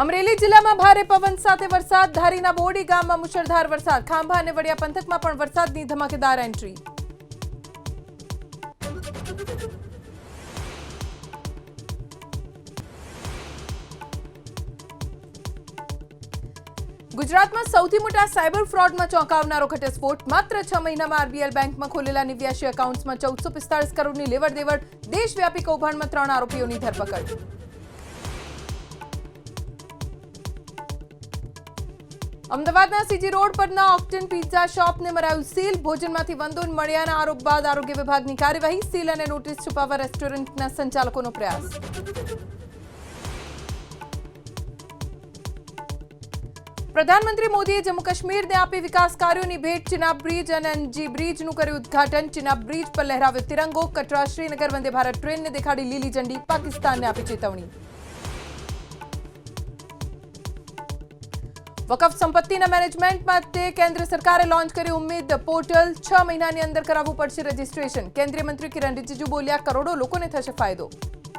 અમરેલી જિલ્લામાં ભારે પવન સાથે વરસાદ. ધારીના બોડી ગામમાં મુશળધાર વરસાદ. ખાંભા અને વડિયા પંથકમાં પણ વરસાદની ધમાકેદાર એન્ટ્રી. ગુજરાતમાં સૌથી મોટા સાયબર ફ્રોડમાં ચોંકાવનારો ઘટસ્ફોટ. માત્ર 6 મહિનામાં આરબીએલ બેંકમાં ખોલેલા 89 એકાઉન્ટ્સમાં 1445 કરોડની લેવડ દેવડ. દેશવ્યાપી કૌભાંડમાં 3 આરોપીઓની ધરપકડ. અમદાવાદના સીજી રોડ પરના ઓક્ટેન પિઝા શોપને મરાયું સીલ. ભોજનમાંથી વંદોન મળ્યાના આરોપ બાદ આરોગ્ય વિભાગની કાર્યવાહી. સીલ અને નોટિસ છુપાવવા રેસ્ટોરન્ટના સંચાલકોનો પ્રયાસ. પ્રધાનમંત્રી મોદીએ જમ્મુ કાશ્મીરને આપી વિકાસ કાર્યોની ભેટ. ચિનાબ બ્રિજ અને એનજી બ્રિજનું કર્યું ઉદઘાટન. ચિનાબ બ્રિજ પર લહેરાવ્યો તિરંગો. કટરા શ્રીનગર વંદે ભારત ટ્રેનને દેખાડી લીલી ઝંડી. પાકિસ્તાનને આપી ચેતવણી. વકફ સંપત્તિના મેનેજમેન્ટ માટે કેન્દ્ર સરકારે લોન્ચ કર્યું ઉમ્મીદ પોર્ટલ. 6 મહિનાની અંદર કરાવવું પડશે રજીસ્ટ્રેશન. કેન્દ્રીય મંત્રી કિરણ રિજિજુ બોલ્યા, કરોડો લોકોને થશે ફાયદો.